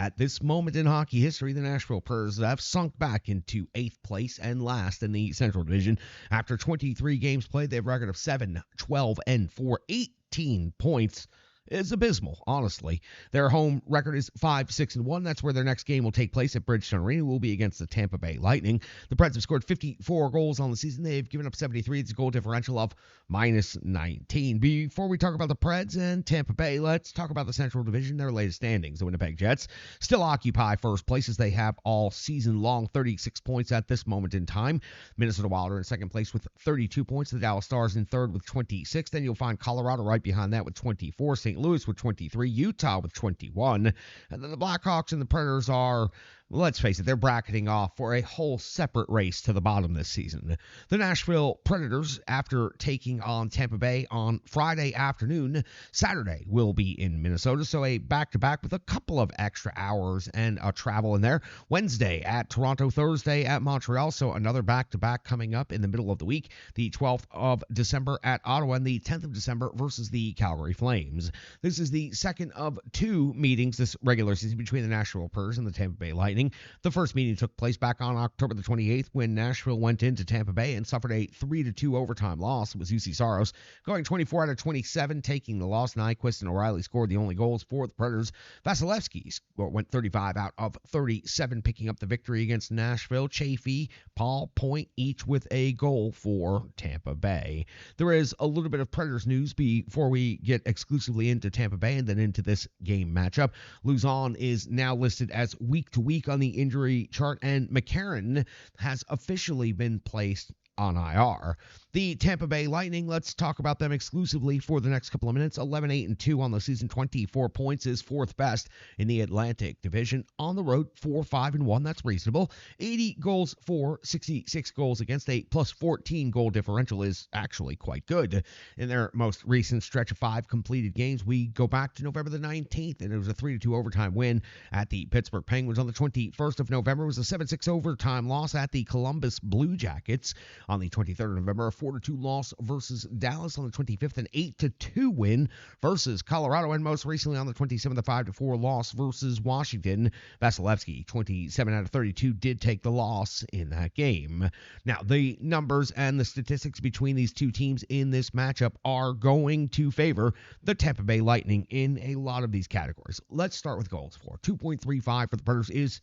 At this moment in hockey history, the Nashville Predators have sunk back into 8th place and last in the Central Division. After 23 games played, they have a record of 7-12-4, 18 points. Is abysmal, honestly. Their home record is 5-6-1. That's where their next game will take place at Bridgestone Arena. It will be against the Tampa Bay Lightning. The Preds have scored 54 goals on the season. They've given up 73. It's a goal differential of -19. Before we talk about the Preds and Tampa Bay, let's talk about the Central Division, their latest standings. The Winnipeg Jets still occupy first place as they have all season long, 36 points at this moment in time. Minnesota Wild are in second place with 32 points. The Dallas Stars in third with 26. Then you'll find Colorado right behind that with 24. St. Louis with 23, Utah with 21, and then the Blackhawks and the Predators are, let's face it, they're bracketing off for a whole separate race to the bottom this season. The Nashville Predators, after taking on Tampa Bay on Friday afternoon, Saturday will be in Minnesota, so a back-to-back with a couple of extra hours and a travel in there. Wednesday at Toronto, Thursday at Montreal, so another back-to-back coming up in the middle of the week, the 12th of December at Ottawa, and the 10th of December versus the Calgary Flames. This is the second of two meetings this regular season between the Nashville Predators and the Tampa Bay Lightning. The first meeting took place back on October the 28th when Nashville went into Tampa Bay and suffered a 3-2 overtime loss. It was UC Saros going 24 out of 27, taking the loss. Nyquist and O'Reilly scored the only goals for the Predators. Vasilevsky went 35 out of 37, picking up the victory against Nashville. Chaffee, Paul Point, each with a goal for Tampa Bay. There is a little bit of Predators news before we get exclusively into Tampa Bay and then into this game matchup. Luzon is now listed as week-to-week on the injury chart, and McCarron has officially been placed on IR. The Tampa Bay Lightning, let's talk about them exclusively for the next couple of minutes. 11-8-2 on the season, 24 points is fourth best in the Atlantic Division. On the road, 4-5-1, that's reasonable. 80 goals for, 66 goals against, a plus 14 goal differential is actually quite good. In their most recent stretch of 5 completed games, we go back to November the 19th, and it was a 3-2 overtime win at the Pittsburgh Penguins. On the 21st of November, it was a 7-6 overtime loss at the Columbus Blue Jackets. On the 23rd of November, a 4-2 loss versus Dallas. On the 25th, an 8-2 win versus Colorado. And most recently on the 27th, a 5-4 loss versus Washington. Vasilevsky, 27 out of 32, did take the loss in that game. Now, the numbers and the statistics between these two teams in this matchup are going to favor the Tampa Bay Lightning in a lot of these categories. Let's start with goals for. 2.35 for the Predators is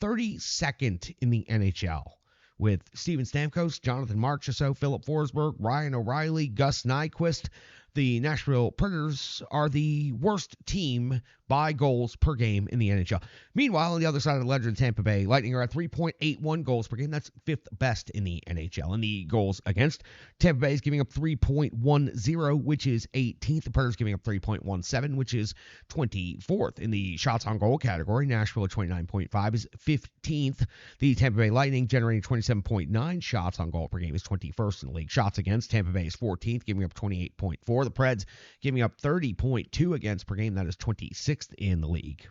32nd in the NHL, with Steven Stamkos, Jonathan Marchessault, Philip Forsberg, Ryan O'Reilly, Gus Nyquist. The Nashville Predators are the worst team by goals per game in the NHL. Meanwhile, on the other side of the ledger, the Tampa Bay Lightning are at 3.81 goals per game. That's 5th best in the NHL. And the goals against, Tampa Bay is giving up 3.10, which is 18th. The Predators giving up 3.17, which is 24th. In the shots on goal category, Nashville at 29.5 is 15th. The Tampa Bay Lightning generating 27.9 shots on goal per game is 21st in the league. Shots against, Tampa Bay is 14th, giving up 28.4. The Preds giving up 30.2 against per game. That is 26th in the league.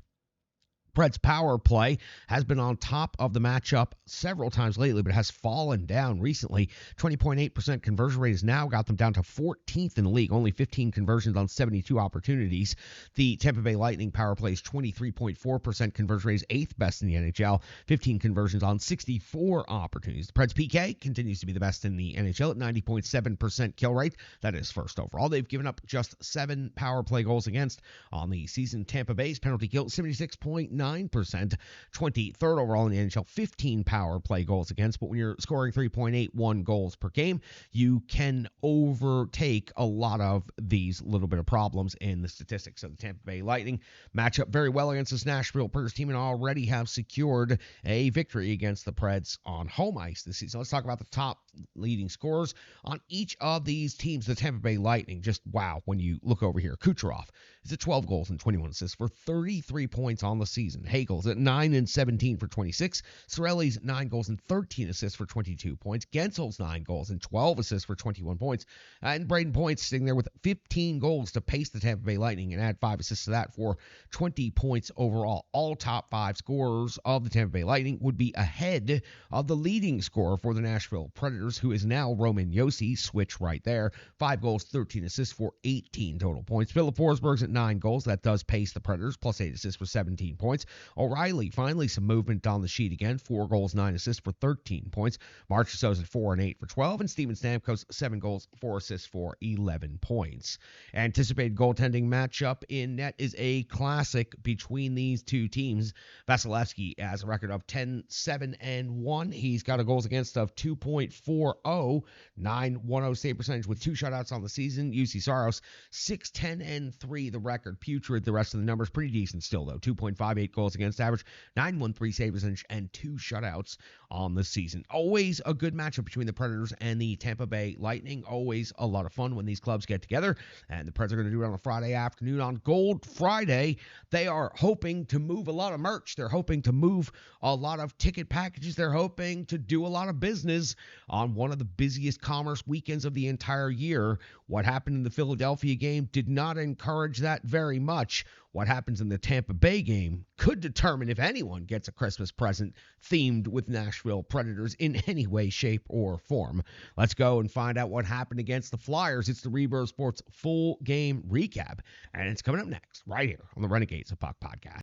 Preds' power play has been on top of the matchup several times lately, but has fallen down recently. 20.8% conversion rate has now got them down to 14th in the league, only 15 conversions on 72 opportunities. The Tampa Bay Lightning power play is 23.4% conversion rate, is 8th best in the NHL, 15 conversions on 64 opportunities. The Preds' PK continues to be the best in the NHL at 90.7% kill rate. That is first overall. They've given up just 7 power play goals against on the season. Tampa Bay's penalty kill, 76.9%, 23rd overall in the NHL, 15 power play goals against. But when you're scoring 3.81 goals per game, you can overtake a lot of these little bit of problems in the statistics. So the Tampa Bay Lightning match up very well against this Nashville Predators team and already have secured a victory against the Preds on home ice this season. Let's talk about the top leading scorers on each of these teams. The Tampa Bay Lightning, just wow, when you look over here. Kucherov is at 12 goals and 21 assists for 33 points on the season. Hagel's at 9 and 17 for 26. Sorelli's 9 goals and 13 assists for 22 points. Gensel's 9 goals and 12 assists for 21 points. And Braden Point's sitting there with 15 goals to pace the Tampa Bay Lightning and add 5 assists to that for 20 points overall. All top 5 scorers of the Tampa Bay Lightning would be ahead of the leading scorer for the Nashville Predators, Predators, who is now Roman Josi. Switch right there. 5 goals, 13 assists for 18 total points. Philip Forsberg's at 9 goals. That does pace the Predators, plus 8 assists for 17 points. O'Reilly, finally some movement on the sheet again. 4 goals, 9 assists for 13 points. Marchessault's at 4 and 8 for 12. And Steven Stamkos, 7 goals, 4 assists for 11 points. Anticipated goaltending matchup in net is a classic between these two teams. Vasilevsky has a record of 10-7-1. He's got a goals against of 2.40, 910 save percentage with 2 shutouts on the season. UC Saros 6-10-3, the record. Putrid, the rest of the numbers pretty decent still though. 2.58 goals against average, 913 save percentage, and 2 shutouts on the season. Always a good matchup between the Predators and the Tampa Bay Lightning. Always a lot of fun when these clubs get together, and the Preds are going to do it on a Friday afternoon on Gold Friday. They are hoping to move a lot of merch. They're hoping to move a lot of ticket packages. They're hoping to do a lot of business on one of the busiest commerce weekends of the entire year. What happened in the Philadelphia game did not encourage that very much. What happens in the Tampa Bay game could determine if anyone gets a Christmas present themed with Nashville Predators in any way, shape, or form. Let's go and find out what happened against the Flyers. It's the Rebirth Sports full game recap, and it's coming up next right here on the Renegades of Puck podcast.